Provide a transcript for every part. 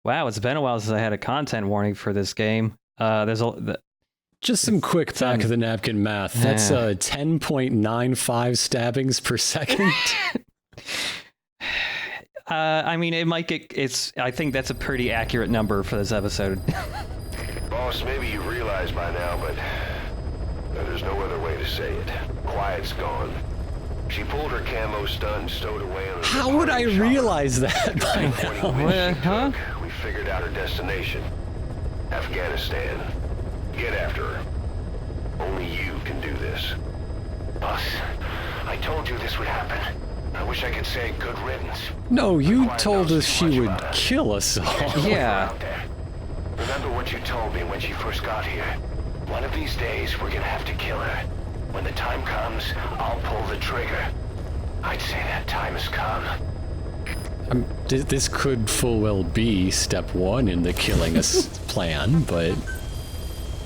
Wow, it's been a while since I had a content warning for this game. Just some quick back of the napkin math. That's 10.95 stabbings per second. I mean, it might get. I think that's a pretty accurate number for this episode. Boss, maybe you realize by now, but there's no other way to say it. Quiet's gone. She pulled her camo stunt and stowed away on. How would I realize that by now? We figured out her destination. Afghanistan. Get after her. Only you can do this. Boss, I told you this would happen. I wish I could say good riddance. No, you told us she would kill us all. Yeah. Remember what you told me when she first got here. One of these days, we're gonna have to kill her. When the time comes, I'll pull the trigger. I'd say that time has come. This could full well be step one in the killing us plan, but...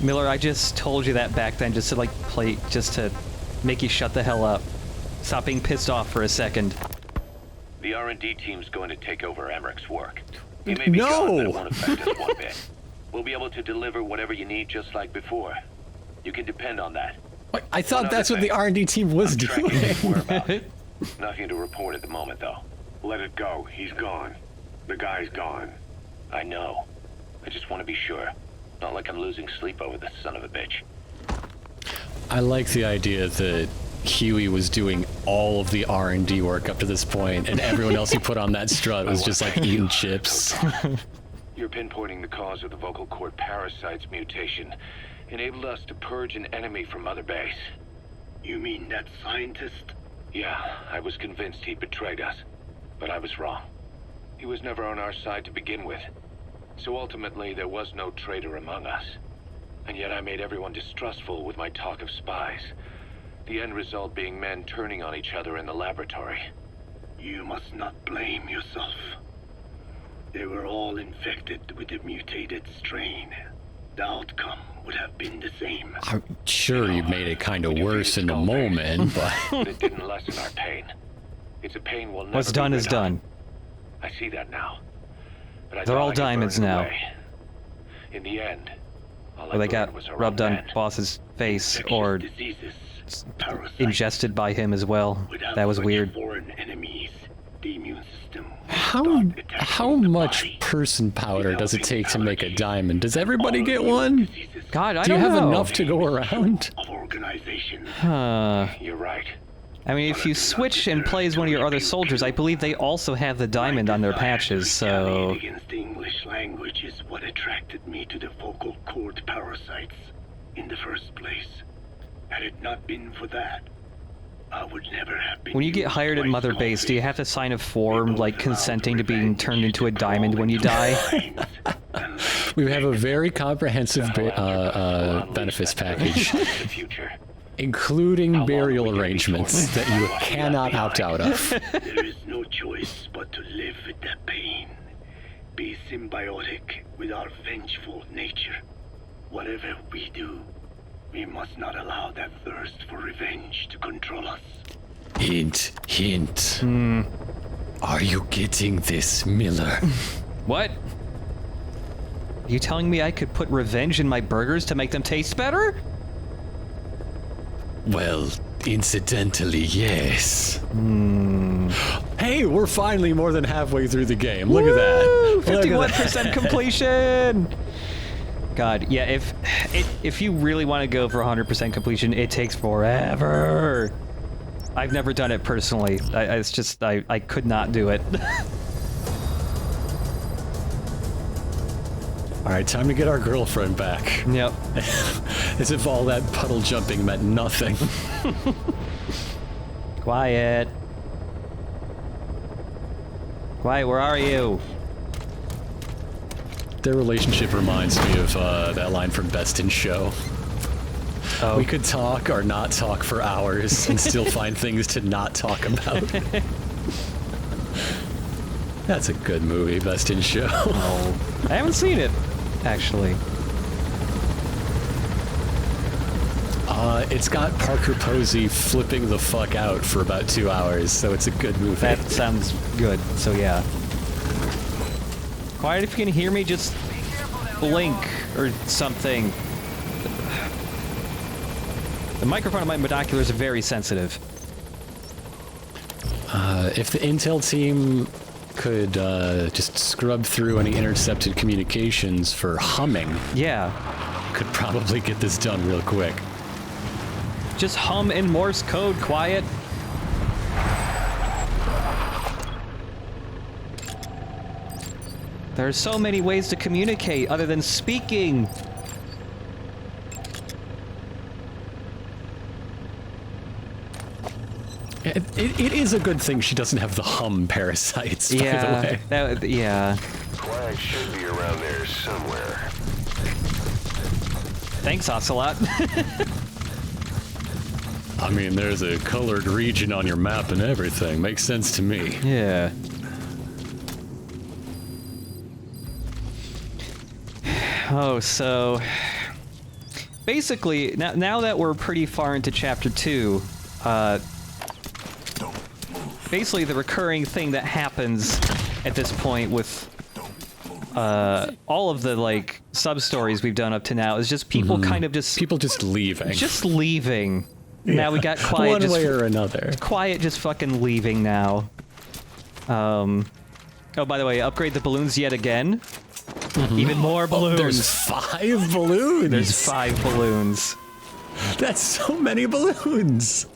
Miller, I just told you that back then just to make you shut the hell up. Stop being pissed off for a second. The R&D team's going to take over Emmerich's work. He may be gone, but it won't affect us one bit. We'll be able to deliver whatever you need just like before. You can depend on that. I thought that's what the R&D team was doing. Nothing to report at the moment, though. Let it go. He's gone. The guy's gone. I know. I just want to be sure. Not like I'm losing sleep over this son of a bitch. I like the idea that Huey was doing all of the R&D work up to this point, and everyone else he put on that strut was just like eating chips. You're pinpointing the cause of the vocal cord parasite's mutation. Enabled us to purge an enemy from Mother Base. You mean that scientist? Yeah, I was convinced he'd betrayed us. But I was wrong. He was never on our side to begin with. So ultimately, there was no traitor among us. And yet I made everyone distrustful with my talk of spies. The end result being men turning on each other in the laboratory. You must not blame yourself. They were all infected with the mutated strain. The outcome would have been the same. I'm sure you made it kind of worse in the moment, but... It didn't lessen our pain. It's a pain we'll never What's done is done. I see that now. But They're all diamonds now. In the end, or they got rubbed on Boss's face, or ingested by him as well. That was weird. How much person powder does it take to make a diamond? Does everybody get one? God, I don't know. Do you have enough to go around? You're right. I mean, if you switch and play as one of your other soldiers, I believe they also have the diamond on their patches, so... against the English language is what attracted me to the vocal cord parasites in the first place. Had it not been for that, I would never have been... When you get hired at Mother Base, do you have to sign a form, like, consenting to being turned into a diamond when you die? We have a very comprehensive benefits package. Including burial arrangements that you cannot opt out of. There is no choice but to live with that pain. Be symbiotic with our vengeful nature. Whatever we do, we must not allow that thirst for revenge to control us. Hint, hint. Are you getting this, Miller? What? Are you telling me I could put revenge in my burgers to make them taste better? Well, incidentally, yes. Hey, we're finally more than halfway through the game. Look at that. 51% completion! God, yeah, if you really want to go for 100% completion, it takes forever. I've never done it personally. I could not do it. Alright, time to get our girlfriend back. Yep. As if all that puddle jumping meant nothing. Quiet. Quiet, where are you? Their relationship reminds me of that line from Best in Show. Oh. We could talk or not talk for hours and still find things to not talk about. That's a good movie, Best in Show. Oh, I haven't seen it, actually. It's got Parker Posey flipping the fuck out for about 2 hours, so it's a good movie. That sounds good, so yeah. Quiet if you can hear me, just blink or something. The microphone of my binoculars are very sensitive. If the intel team could just scrub through any intercepted communications for humming, Yeah. could probably get this done real quick. Just hum in Morse code, Quiet. There are so many ways to communicate other than speaking. It is a good thing she doesn't have the hum parasites, by the way. Yeah. Quiet should be around there somewhere. Thanks, Ocelot. I mean, there's a colored region on your map and everything. Makes sense to me. Yeah. Oh, so basically, now that we're pretty far into chapter 2, basically the recurring thing that happens at this point with all of the like sub-stories we've done up to now is just people kind of just People just leaving. just leaving. Now we got Quiet One just way or another. Quiet just fucking leaving now. Oh, by the way, upgrade the balloons yet again. Even more balloons. There's 5 balloons. There's 5 balloons. That's so many balloons.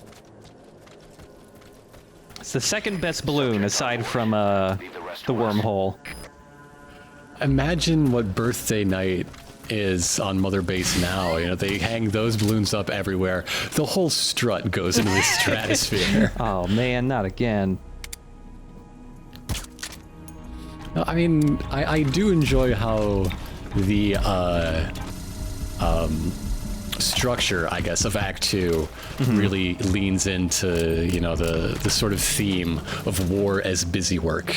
It's the second best balloon aside from the wormhole. Imagine what birthday night is on Mother Base now. You know, they hang those balloons up everywhere. The whole strut goes into the stratosphere. Oh man, not again. I mean, I do enjoy how the structure, I guess, of Act 2 really leans into, you know, the sort of theme of war as busy work.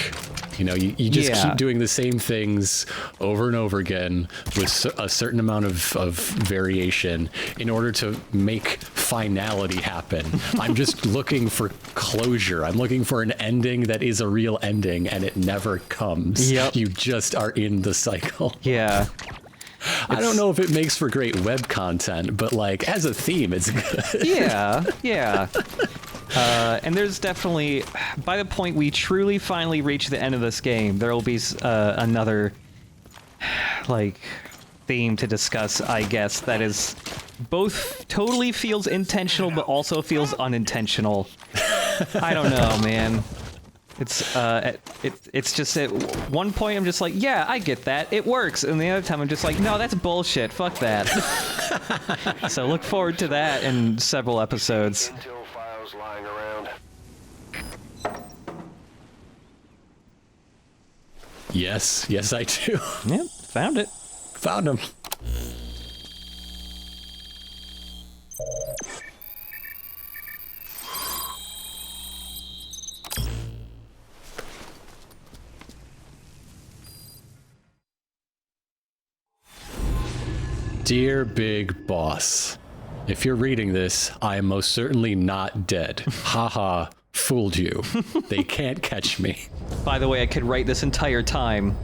You know, you just Yeah. keep doing the same things over and over again with a certain amount of variation in order to make finality happen. I'm just looking for closure. I'm looking for an ending that is a real ending, and it never comes. Yep. You just are in the cycle. Yeah. I don't know if it makes for great web content, but like as a theme, it's good. Yeah, yeah. And there's definitely, by the point we truly finally reach the end of this game, there will be another, like, theme to discuss, I guess, that is both totally feels intentional, but also feels unintentional. I don't know, man. It's just at one point I'm just like, yeah, I get that, it works, and the other time I'm just like, no, that's bullshit, fuck that. So look forward to that in several episodes. Intel files lying around. Yes, I do. Yep, found it. Found him. Dear Big Boss, if you're reading this, I am most certainly not dead. Haha, fooled you. They can't catch me. By the way, I could write this entire time.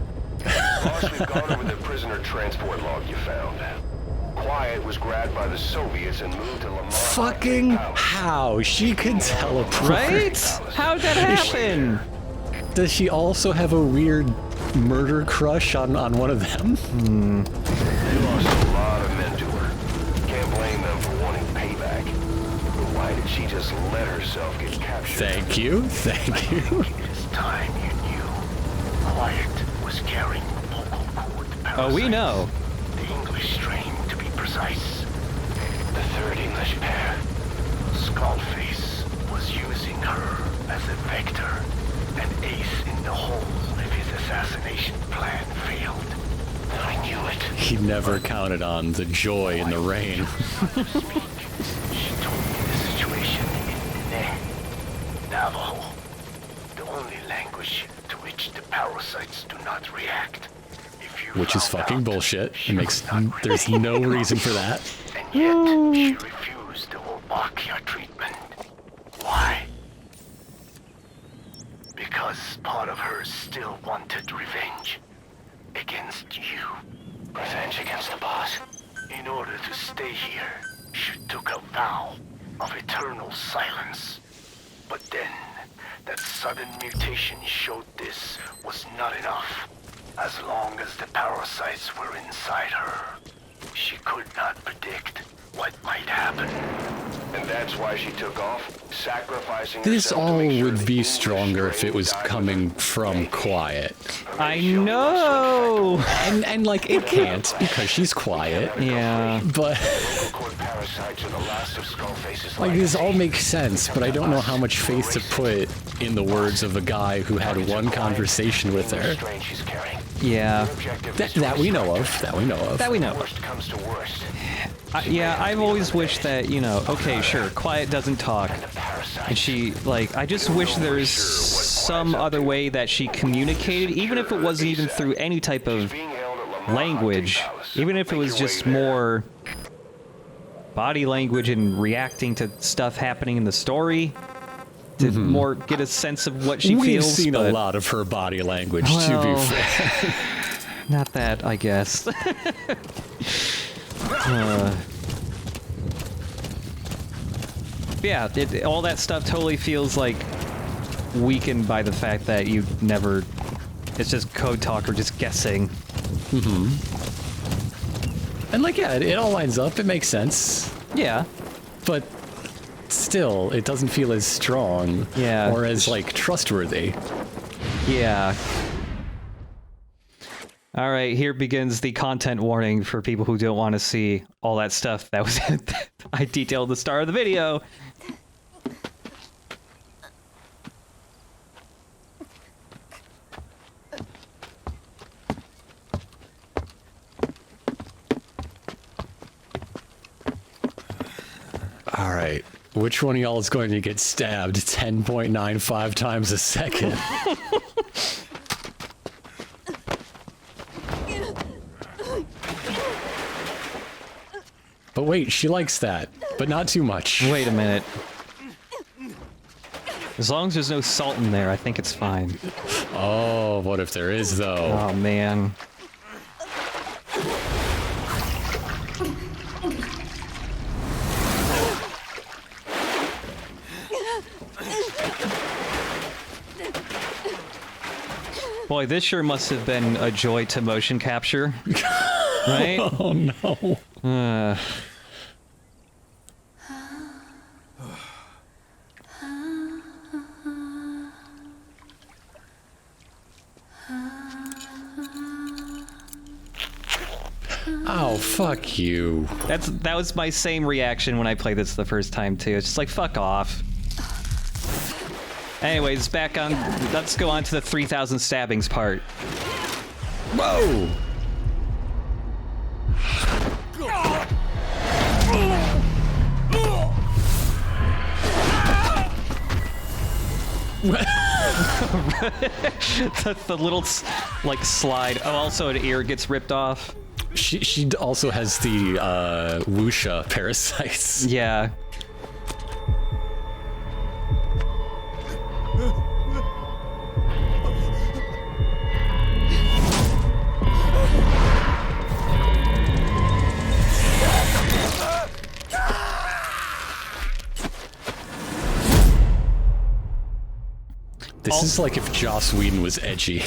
Boss, we've gone over the prisoner transport log you found. Quiet was grabbed by the Soviets and moved to Lamar. Fucking how? She can teleport. Right? How'd that happen? Does she also have a weird murder crush on one of them? They lost a lot of men to her. Can't blame them for wanting payback. But why did she just let herself get captured? Thank you. It is time you knew. Quiet was carrying the vocal cord parasite. Oh, we know. The English strain, to be precise. The third English pair. Skullface was using her as a vector. An ace in the hole if his assassination plan failed. I knew it. He never counted on the joy in the rain. She told me the situation in Ne, Navajo. The only language to which the parasites do not react. If you Which is found fucking out, bullshit. she It makes would not there's remain no in reason for Russia. that. And yet, she refused the Wolbachia treatment. Why? Because part of her still wanted revenge. against you. Revenge against the boss? In order to stay here, she took a vow of eternal silence. But then, that sudden mutation showed this was not enough. As long as the parasites were inside her, she could not predict what might happen. And that's why she took off, sacrificing This herself to all make sure would the be English stronger if strain it was died coming with her. from Quiet. I know. And like, it can't, because she's quiet. Yeah. But, Vocal cord parasites are the last of Skullface's like, this all legacy. makes sense, but I don't know how much faith to put in the words of a guy who had one conversation with her. Strain she's carrying. Yeah. Your objective is That to we know extract of, that we know of. That we know. Worst comes to worst. Yeah, I've always wished that, you know, okay, sure, Quiet doesn't talk. And she, like, I just wish there's some other way that she communicated, even if it wasn't even through any type of Being held at Lamar language. Hunting Palace. Even if it Make was your just way there. more body language and reacting to stuff happening in the story. To more get a sense of what she We've feels. seen but a lot of her body language, to be Well, fair. Not that, I guess. Yeah, all that stuff totally feels like weakened by the fact that you never... It's just code talk or just guessing. And like, yeah, it all lines up, it makes sense. Yeah. But still, it doesn't feel as strong. Yeah. Or as, like, trustworthy. Yeah. All right, here begins the content warning for people who don't want to see all that stuff that was I detailed at the start of the video. All right. Which one of y'all is going to get stabbed 10.95 times a second? But wait, she likes that, but not too much. Wait a minute. As long as there's no salt in there, I think it's fine. Oh, what if there is, though? Oh, man. Boy, this sure must have been a joy to motion capture. Right? Oh, no. Oh, fuck you. That was my same reaction when I played this the first time too. It's just like, fuck off. Anyways, back on. Let's go on to the 3,000 stabbings part. Whoa! the little like slide. Oh, also an ear gets ripped off. She also has the Wuxia parasites. Yeah. This is like if Joss Whedon was edgy.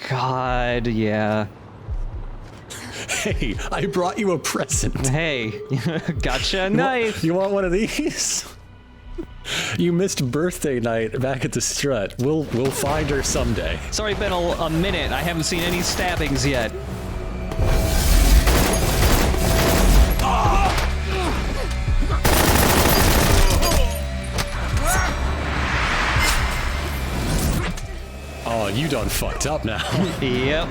God, yeah. Hey, I brought you a present. Hey, gotcha a knife. You want one of these? You missed birthday night back at the Strut. We'll find her someday. It's already been a minute. I haven't seen any stabbings yet. Oh, you done fucked up now. Yep.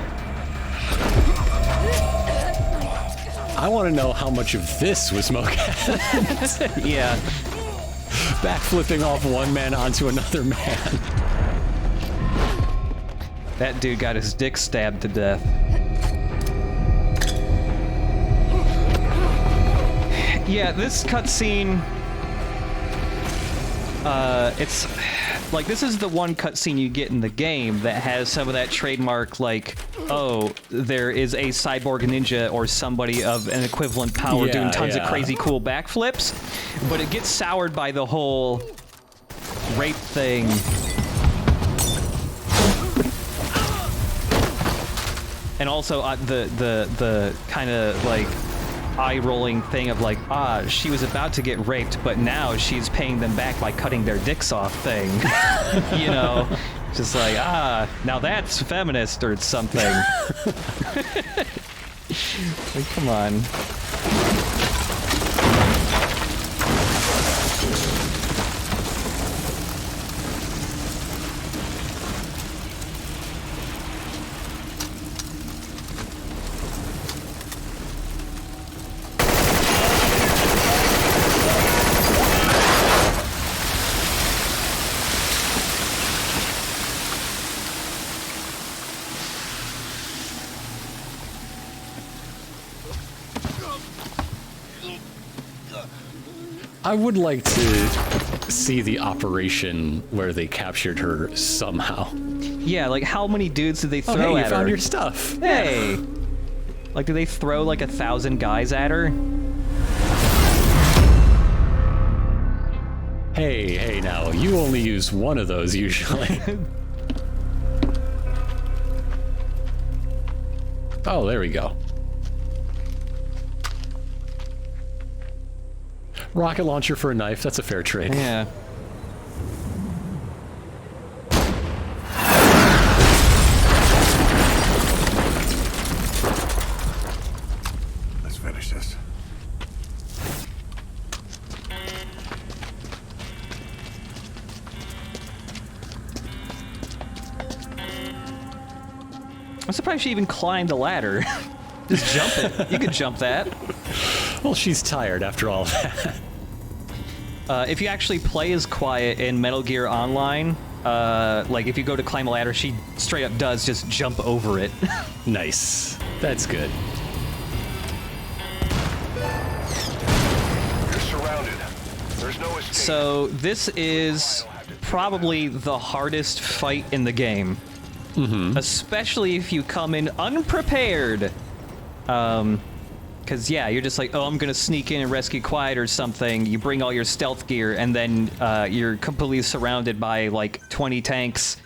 I want to know how much of this was mocap. Yeah. Backflipping off one man onto another man. That dude got his dick stabbed to death. Yeah, this cutscene, Like, this is the one cutscene you get in the game that has some of that trademark, like, oh, there is a cyborg ninja or somebody of an equivalent power Yeah, doing tons of yeah. crazy cool backflips, but it gets soured by the whole rape thing. And also the kind of, like, eye-rolling thing of like, she was about to get raped, but now she's paying them back by cutting their dicks off thing. You know? Just like, now that's feminist or something. Like, come on. I would like to see the operation where they captured her somehow. Yeah, like, how many dudes did they throw Oh, hey, you at her? found your stuff. Hey! Like, do they throw, like, 1,000 guys at her? Hey, now, you only use one of those usually. Oh, there we go. Rocket launcher for a knife, that's a fair trade. Yeah. Let's finish this. I'm surprised she even climbed the ladder. Just jump it. You could jump that. Well, she's tired after all that. If you actually play as Quiet in Metal Gear Online, like if you go to climb a ladder, she straight up does just jump over it. Nice. That's good. You're surrounded. There's no escape. So this is probably the hardest fight in the game. Mm-hmm. Especially if you come in unprepared. Because, yeah, you're just like, oh, I'm going to sneak in and rescue Quiet or something. You bring all your stealth gear, and then you're completely surrounded by, like, 20 tanks.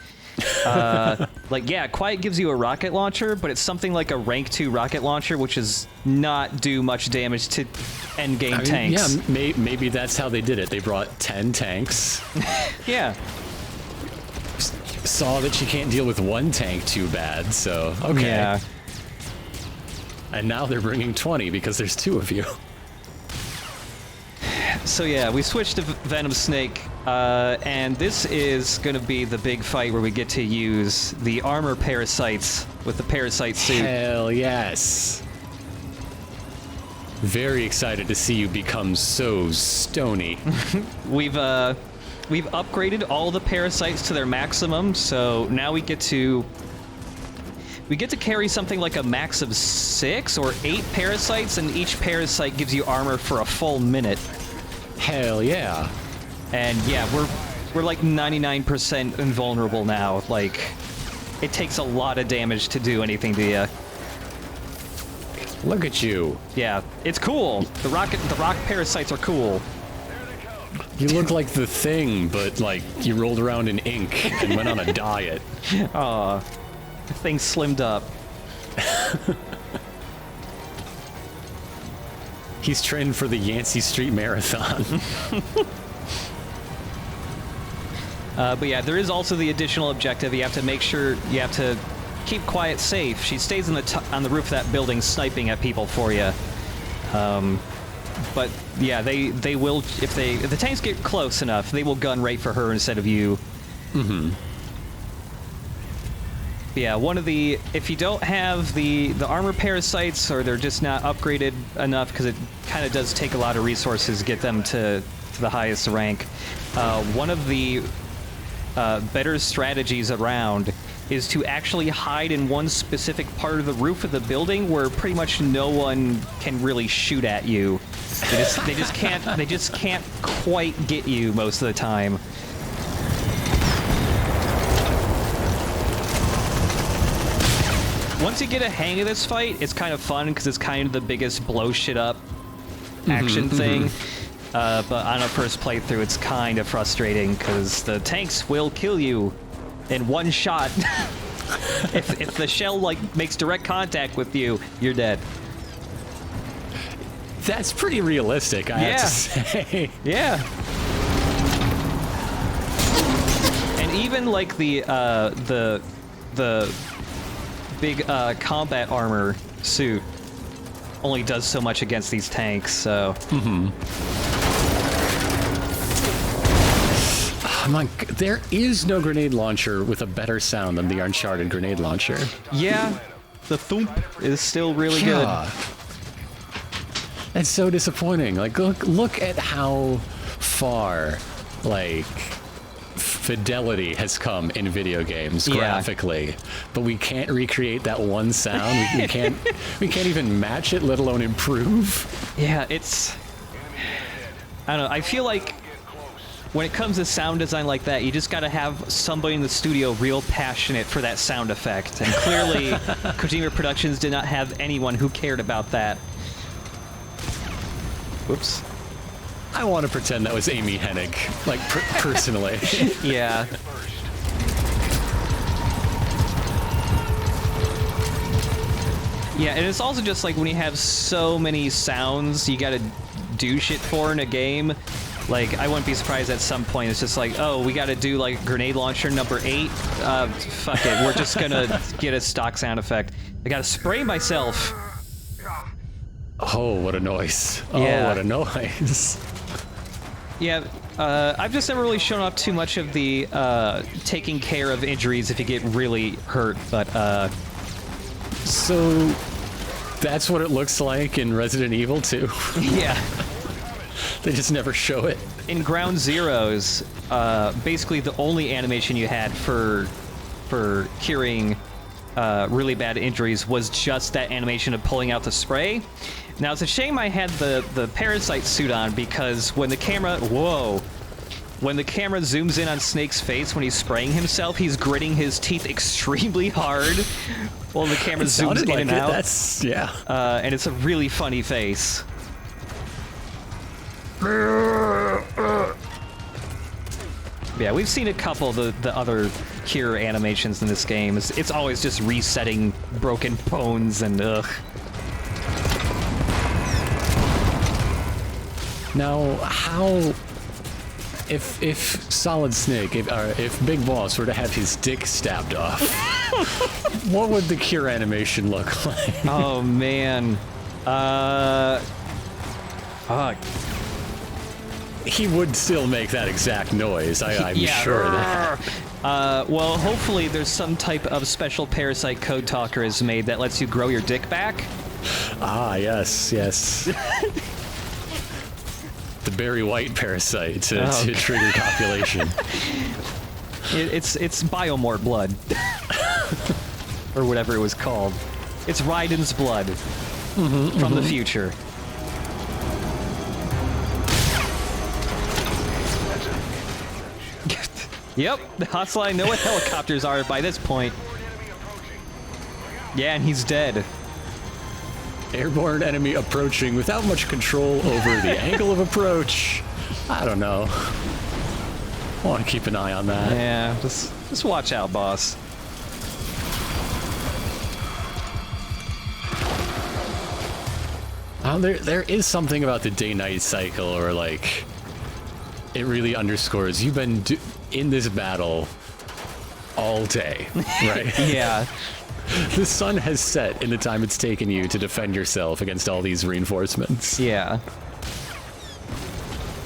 Like, yeah, Quiet gives you a rocket launcher, but it's something like a rank 2 rocket launcher, which does not do much damage to endgame tanks. Yeah, maybe that's how they did it. They brought 10 tanks. Yeah. Saw that she can't deal with one tank too bad, so okay. Yeah. And now they're bringing 20 because there's 2 of you. So yeah, we switched to Venom Snake, and this is gonna be the big fight where we get to use the armor parasites with the parasite suit. Hell yes. Very excited to see you become so stony. We've upgraded all the parasites to their maximum, so now we get to carry something like a max of 6 or 8 parasites, and each parasite gives you armor for a full minute. Hell yeah. And yeah, we're like 99% invulnerable now. Like, it takes a lot of damage to do anything to you. Look at you. Yeah, it's cool. The rock parasites are cool. You look like the Thing, but like you rolled around in ink and went on a diet. Aw, the thing slimmed up. He's training for the Yancey Street Marathon. But yeah, there is also the additional objective. You have to make sure you have to keep Quiet safe. She stays on the roof of that building sniping at people for you. But yeah, they will, if the tanks get close enough, they will gun right for her instead of you. Mm-hmm. Yeah, if you don't have the armor parasites, or they're just not upgraded enough, because it kind of does take a lot of resources to get them to the highest rank, one of the better strategies around is to actually hide in one specific part of the roof of the building where pretty much no one can really shoot at you. They just can't quite get you most of the time. Once you get a hang of this fight, it's kind of fun because it's kind of the biggest blow shit up action thing. But on a first playthrough, it's kind of frustrating because the tanks will kill you in one shot. if the shell like makes direct contact with you, you're dead. That's pretty realistic, I have to say. Yeah. And even like the big combat armor suit only does so much against these tanks, so. There is no grenade launcher with a better sound than the Uncharted grenade launcher. Yeah, the thump is still really good. That's so disappointing. Like, look at how far, like, fidelity has come in video games graphically, but we can't recreate that one sound. We can't even match it, let alone improve. Yeah, it's. I don't know. I feel like when it comes to sound design like that, you just gotta have somebody in the studio real passionate for that sound effect. And clearly, Kojima Productions did not have anyone who cared about that. Whoops. I want to pretend that was Amy Hennig, like, personally. Yeah. Yeah, and it's also just like when you have so many sounds you gotta do shit for in a game. Like, I wouldn't be surprised at some point it's just like, oh, we gotta do, like, grenade launcher number 8? Fuck it, we're just gonna get a stock sound effect. I gotta spray myself. Oh, what a noise. Yeah. Oh, what a noise. Yeah, I've just never really shown off too much of the taking care of injuries if you get really hurt, but So, that's what it looks like in Resident Evil 2? yeah. They just never show it. In Ground Zeroes, basically the only animation you had for curing really bad injuries was just that animation of pulling out the spray. Now, it's a shame I had the parasite suit on because when the camera... Whoa. When the camera zooms in on Snake's face when he's spraying himself, he's gritting his teeth extremely hard while the camera zooms in and out. That's, yeah. And it's a really funny face. Yeah, we've seen a couple of the other cure animations in this game. It's always just resetting broken bones and ugh. Now, how... If Solid Snake, if Big Boss were to have his dick stabbed off, what would the cure animation look like? Oh, man. Fuck. He would still make that exact noise, I'm sure of that. Well, hopefully there's some type of special parasite code talker is made that lets you grow your dick back. Ah, yes, yes. The Barry White parasite to trigger copulation. It's Biomort blood. Or whatever it was called. It's Raiden's blood. From the future. Yep, Hostile, I know what helicopters are by this point. Yeah, and he's dead. Airborne enemy approaching without much control over the angle of approach. I don't know. I want to keep an eye on that. Yeah, just watch out, boss. There is something about the day-night cycle, or like, it really underscores you've been in this battle all day, right? Yeah. The sun has set in the time it's taken you to defend yourself against all these reinforcements. Yeah.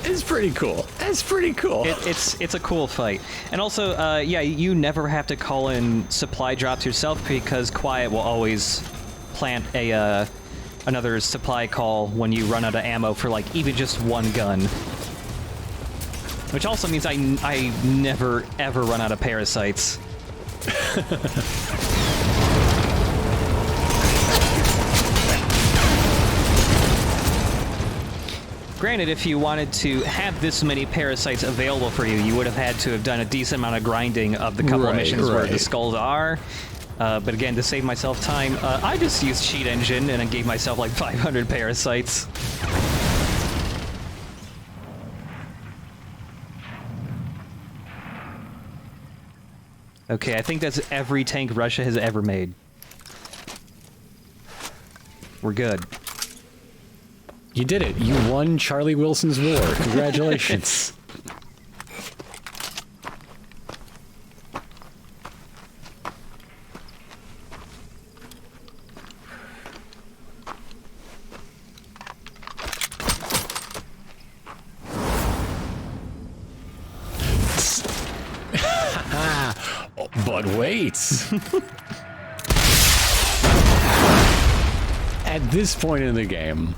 It's pretty cool. It's pretty cool. It's a cool fight. And also, yeah, you never have to call in supply drops yourself because Quiet will always plant another supply call when you run out of ammo for like even just one gun. Which also means I never ever run out of parasites. Granted, if you wanted to have this many parasites available for you, you would have had to have done a decent amount of grinding of the couple of missions where the skulls are. But again, to save myself time, I just used Cheat Engine and I gave myself like 500 parasites. Okay, I think that's every tank Russia has ever made. We're good. You did it. You won Charlie Wilson's war. Congratulations. But wait. At this point in the game,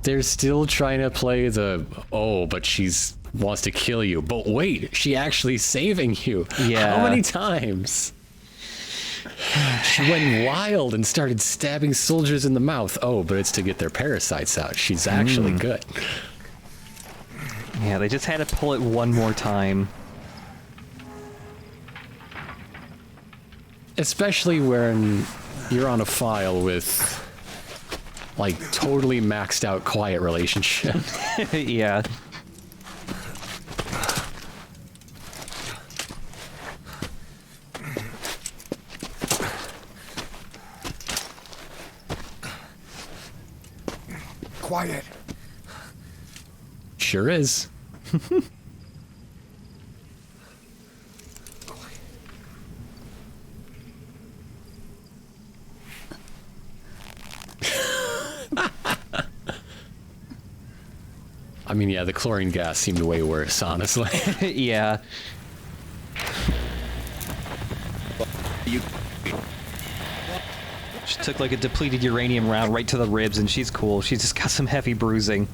they're still trying to play the, oh, but she's wants to kill you. But wait, she actually saving you. Yeah. How many times? She went wild and started stabbing soldiers in the mouth. Oh, but it's to get their parasites out. She's actually good. Yeah, they just had to pull it one more time. Especially when you're on a file with, like, totally maxed out quiet relationship. Yeah. Quiet. Sure is. I mean, yeah, the chlorine gas seemed way worse, honestly. Yeah. She took like a depleted uranium round right to the ribs, and she's cool. She's just got some heavy bruising.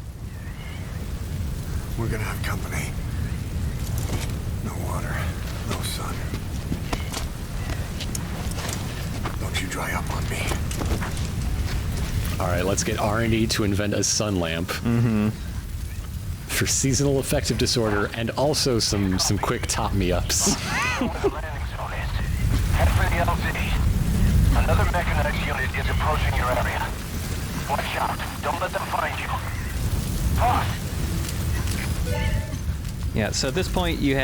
We're gonna have company. No water, no sun. Don't you dry up on me. All right, let's get R&D to invent a sun lamp. For seasonal affective disorder, and also some quick top-me-ups. Head for the LZ. Another mechanized unit is approaching your area. Watch out. Don't let them find you. Pause. Yeah, so at this point you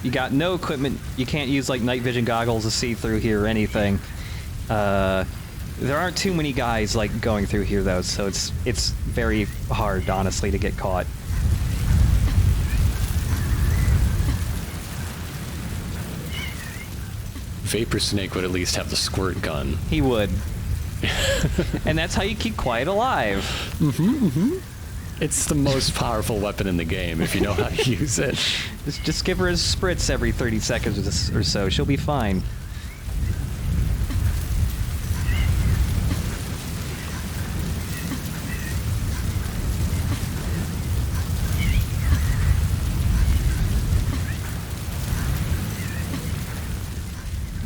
got no equipment. You can't use like night vision goggles to see through here or anything. There aren't too many guys like going through here though, so it's very hard, honestly, to get caught. Vapor Snake would at least have the squirt gun. He would. And that's how you keep quiet alive. It's the most powerful weapon in the game if you know how to use it. Just give her a spritz every 30 seconds or so. She'll be fine.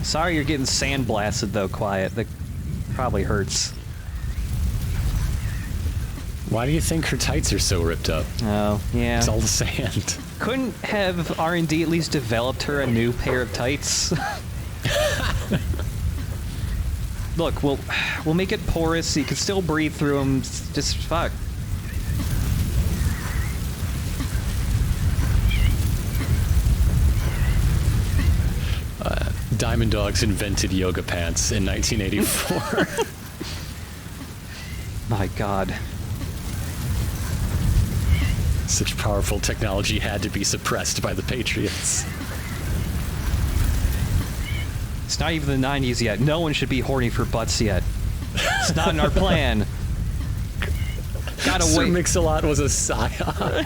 Sorry you're getting sandblasted though, Quiet. That probably hurts. Why do you think her tights are so ripped up? Oh, yeah. It's all the sand. Couldn't have R&D at least developed her a new pair of tights? Look, we'll make it porous so you can still breathe through them. Just fuck. Diamond Dogs invented yoga pants in 1984. My God. Such powerful technology had to be suppressed by the Patriots. It's not even the 90s yet. No one should be horny for butts yet. It's not in our plan. Gotta Sir wait. Mix-a-Lot was a scion.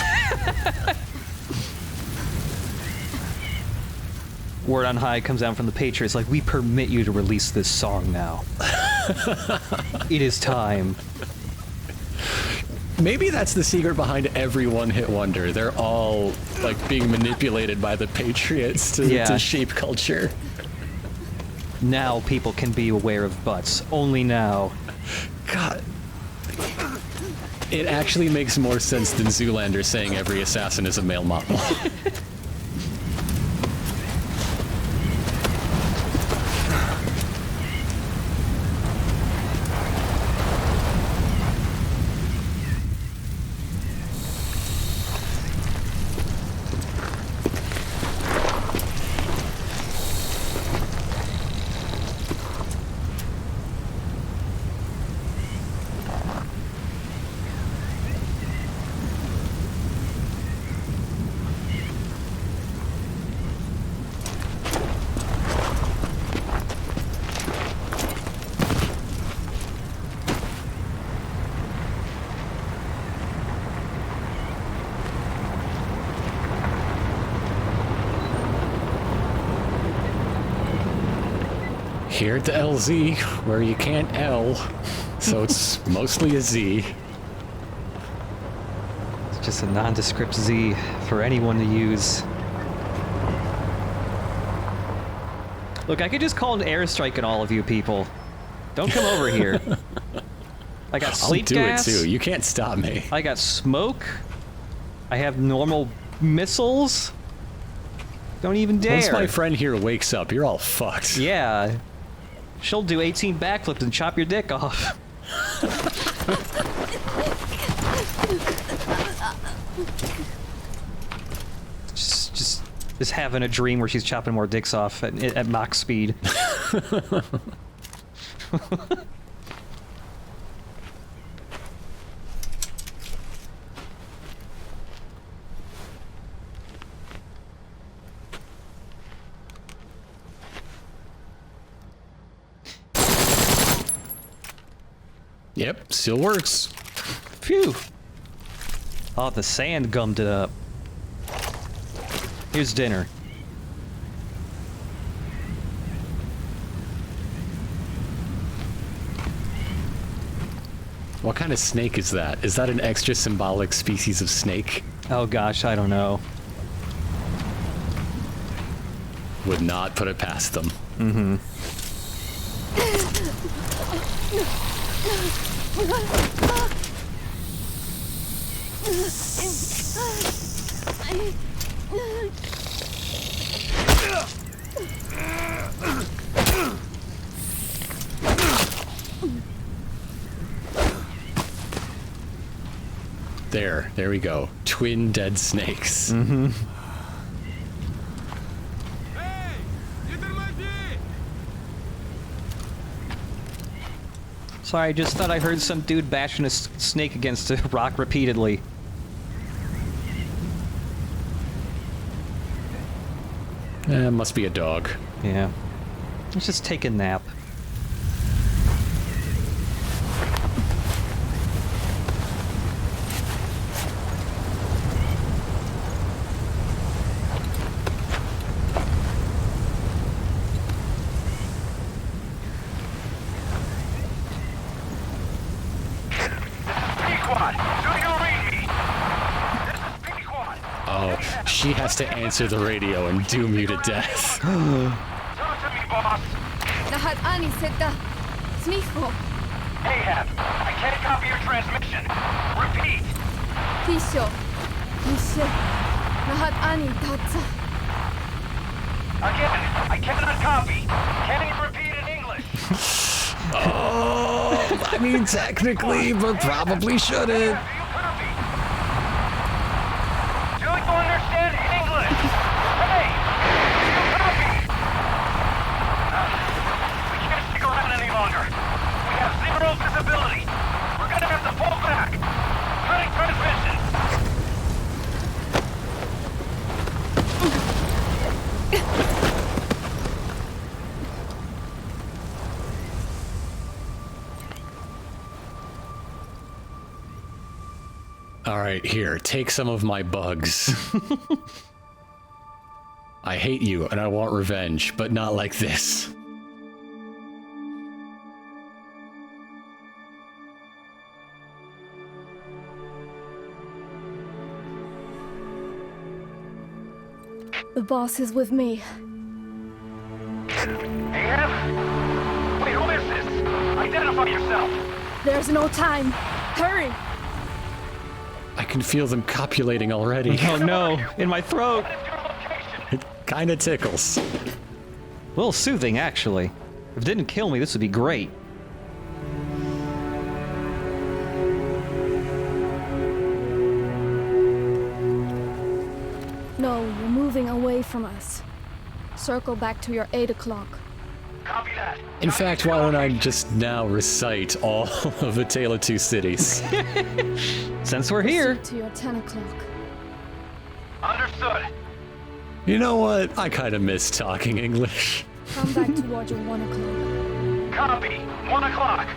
Word on high comes down from the Patriots like, we permit you to release this song now. It is time. Maybe that's the secret behind every one-hit wonder. They're all like being manipulated by the Patriots to shape culture. Now people can be aware of butts. Only now. God. It actually makes more sense than Zoolander saying every assassin is a male model. Here at the LZ, where you can't L, so it's mostly a Z. It's just a nondescript Z for anyone to use. Look, I could just call an airstrike on all of you people. Don't come over here. I got sleep I'll do gas. it too. You can't stop me. I got smoke. I have normal missiles. Don't even dare. Once my friend here wakes up, you're all fucked. Yeah. She'll do 18 backflips and chop your dick off. just having a dream where she's chopping more dicks off at Mach speed. Yep, still works. Phew. Oh, the sand gummed it up. Here's dinner. What kind of snake is that? Is that an extra symbolic species of snake? Oh gosh, I don't know. Would not put it past them. Mm-hmm. There we go. Twin dead snakes. Mm-hmm. Sorry, I just thought I heard some dude bashing a snake against a rock repeatedly. Must be a dog. Yeah. Let's just take a nap. She has to answer the radio and doom you to death. Talk to me, boss. Lahat ani seda. Smicho. Ahab, I can't copy your transmission. Repeat. Tisho. Tisho. Lahat ani tatsa. Again, I cannot copy. Can you repeat in English? Oh, I mean technically, but probably shouldn't. All right, here, take some of my bugs. I hate you and I want revenge, but not like this. The boss is with me. Ahab? Wait, who is this? Identify yourself. There's no time. Hurry. I can feel them copulating already. Oh no, in my throat. It kinda tickles. A little soothing, actually. If it didn't kill me, this would be great. No, you're moving away from us. Circle back to your 8 o'clock. Copy that. In fact, why don't I just now recite all of A Tale of Two Cities? Since we're here. Proceed to your 10 o'clock. Understood. You know what? I kinda miss talking English. Come back towards your 1 o'clock. Copy. 1 o'clock.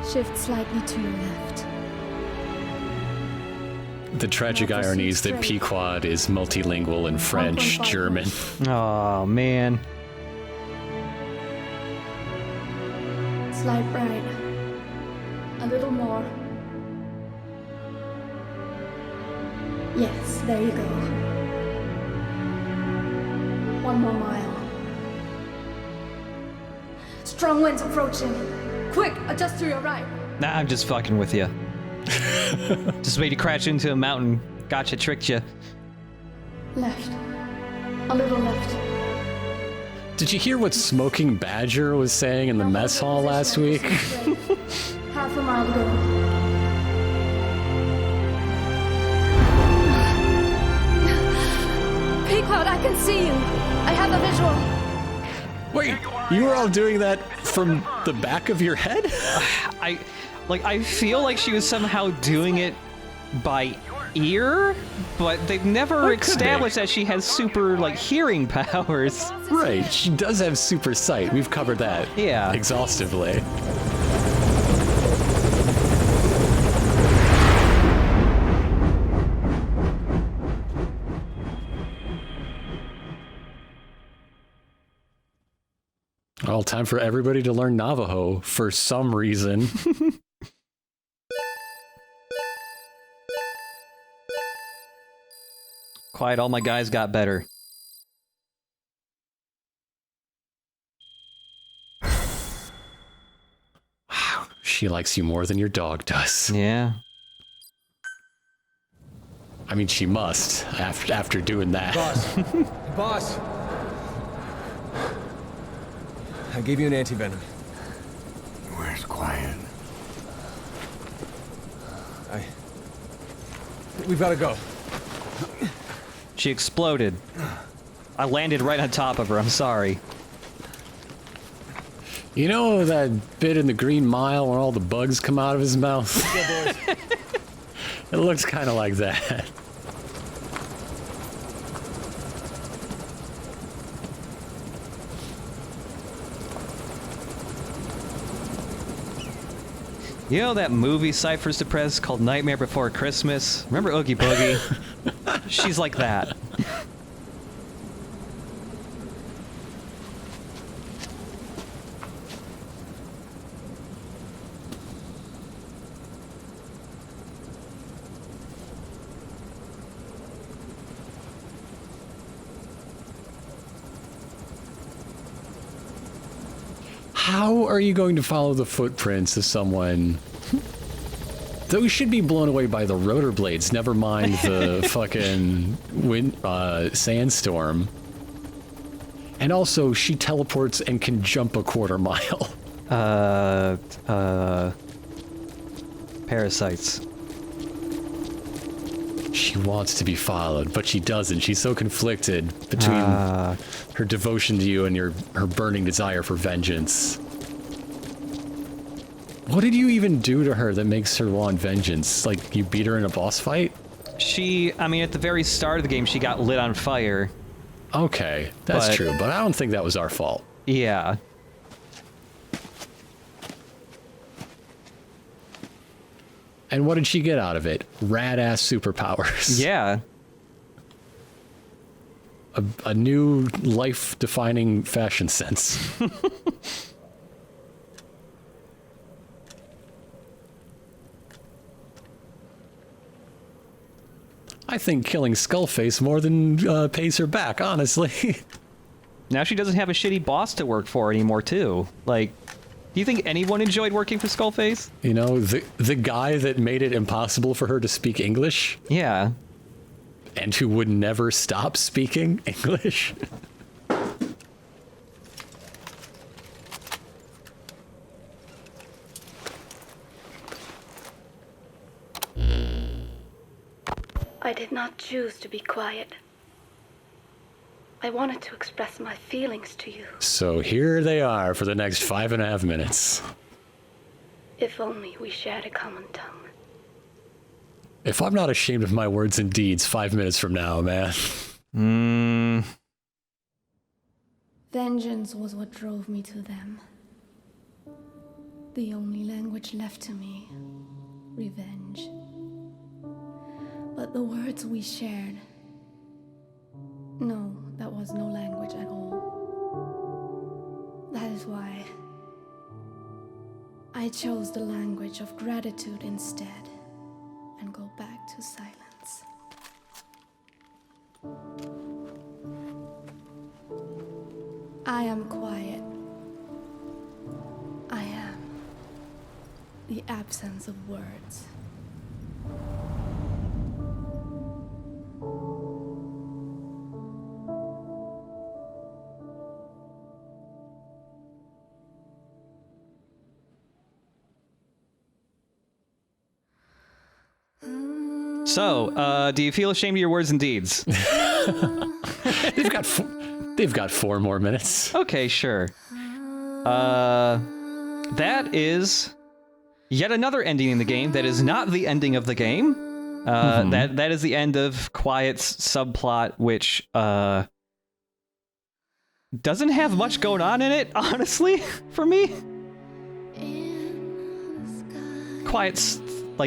Shift slightly to your left. The tragic irony is that Pequod is multilingual in French, German. Oh, man. Slide right. A little more. Yes, there you go. 1 more mile. Strong winds approaching. Quick, adjust to your right. Nah, I'm just fucking with you. Just made you crash into a mountain. Gotcha, tricked you. Left. A little left. Did you hear what Smoking Badger was saying in the mess hall last week? Half a mile to go. Pequod, I can see you. I have a visual. Wait, you were all doing that from the back of your head? I feel like she was somehow doing it by ear, but they've never established that she has super, hearing powers. Right, she does have super sight. We've covered that exhaustively. Well, time for everybody to learn Navajo for some reason. Quiet, all my guys got better. Wow, she likes you more than your dog does. Yeah. I mean, she must, after doing that. Boss. Boss. I gave you an anti-venom. Where's Quiet? We've got to go. She exploded. I landed right on top of her, I'm sorry. You know that bit in the Green Mile where all the bugs come out of his mouth? It looks kind of like that. You know that movie Cypher's depressed called Nightmare Before Christmas? Remember Oogie Boogie? She's like that. How are you going to follow the footprints of someone? Those should be blown away by the rotor blades, never mind the fucking sandstorm. And also, she teleports and can jump a quarter mile. Parasites. She wants to be followed, but she doesn't. She's so conflicted between her devotion to you and her burning desire for vengeance. What did you even do to her that makes her want vengeance? Like, you beat her in a boss fight? I mean, at the very start of the game, she got lit on fire. Okay, that's true, but I don't think that was our fault. Yeah. And what did she get out of it? Rad-ass superpowers. Yeah. A new life-defining fashion sense. I think killing Skullface more than pays her back, honestly. Now she doesn't have a shitty boss to work for anymore, too. Like, do you think anyone enjoyed working for Skullface? You know, the guy that made it impossible for her to speak English? Yeah. And who would never stop speaking English? I did not choose to be quiet. I wanted to express my feelings to you. So here they are for the next 5.5 minutes. If only we shared a common tongue. If I'm not ashamed of my words and deeds 5 minutes from now, man. Vengeance was what drove me to them. The only language left to me. Revenge. But the words we shared... No, that was no language at all. That is why I chose the language of gratitude instead and go back to silence. I am quiet. I am the absence of words. So, do you feel ashamed of your words and deeds? They've got 4 more minutes. Okay, sure. That is yet another ending in the game that is not the ending of the game. That is the end of Quiet's subplot, which doesn't have much going on in it, honestly, for me. Quiet's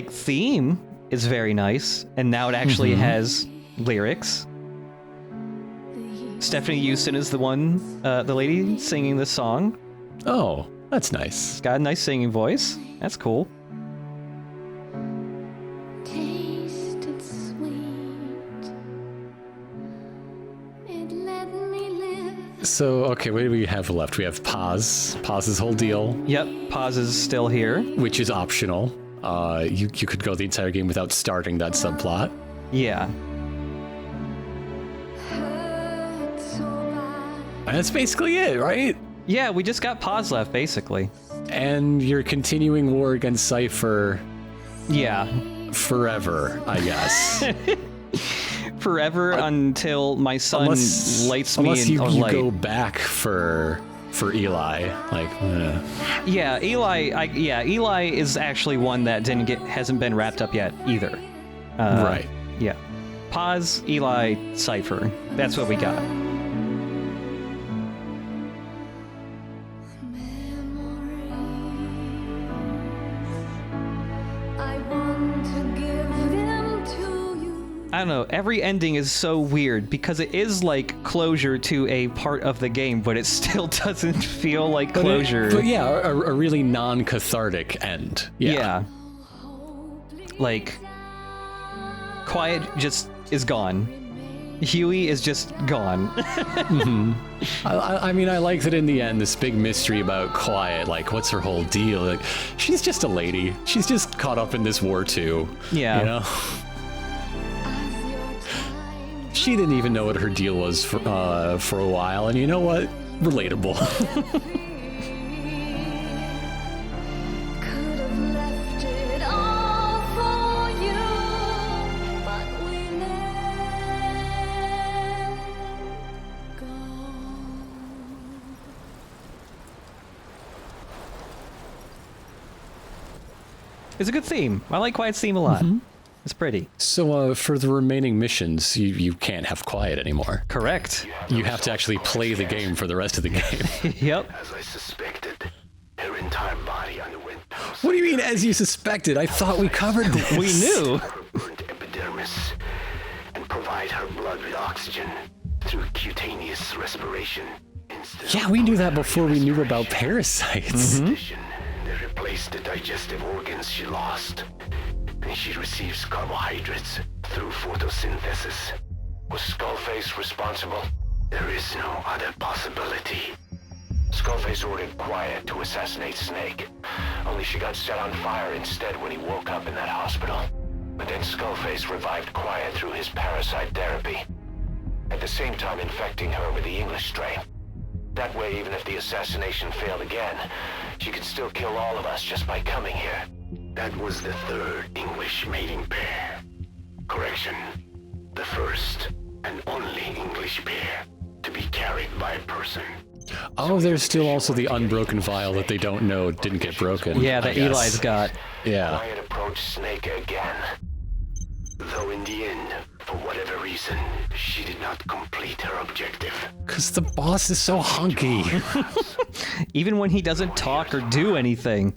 theme is very nice, and now it actually has lyrics. Stephanie Houston is the lady singing the song. Oh, that's nice. Got a nice singing voice. That's cool. Tasted sweet. It let me live. So, okay, what do we have left? We have Paz. Paz's whole deal. Yep, Paz is still here. Which is optional. You could go the entire game without starting that subplot. Yeah. And that's basically it, right? Yeah, we just got Paz left, basically. And you're continuing war against Cypher. Yeah. Forever, I guess. Forever until my son lights me unless in you a light. go back for Eli. Yeah, Eli is actually one that hasn't been wrapped up yet either. Right. Yeah. Paz, Eli, Cypher. That's what we got. I don't know, every ending is so weird because it is like closure to a part of the game, but it still doesn't feel like closure. But yeah, a really non-cathartic end. Yeah. Like, Quiet just is gone. Huey is just gone. I mean, I like that in the end, this big mystery about Quiet, like, what's her whole deal? Like, she's just a lady. She's just caught up in this war too. Yeah. You know? She didn't even know what her deal was for a while, and you know what? Relatable. It's a good theme. I like Quiet's theme a lot. It's pretty. So for the remaining missions, you can't have Quiet anymore. Correct. You have to actually play the game for the rest of the game. Yep. As I suspected, her entire body underwent. What do you mean, as you suspected? I thought we covered this. We knew. Her burnt epidermis and provide her blood with oxygen through cutaneous respiration. Yeah, we knew that before we knew about parasites. In addition, they replaced the digestive organs she lost. And she receives carbohydrates through photosynthesis. Was Skullface responsible? There is no other possibility. Skullface ordered Quiet to assassinate Snake. Only she got set on fire instead when he woke up in that hospital. But then Skullface revived Quiet through his parasite therapy. At the same time infecting her with the English strain. That way, even if the assassination failed again, she could still kill all of us just by coming here. That was the third English mating pair. Correction. The first and only English pair to be carried by a person. Oh, there's still also the unbroken vial that they don't know didn't get broken. Yeah, that Eli's got. Yeah. Quiet approached Snake again. Though in the end, for whatever reason, she did not complete her objective. Because the boss is so hunky. Even when he doesn't talk or do anything.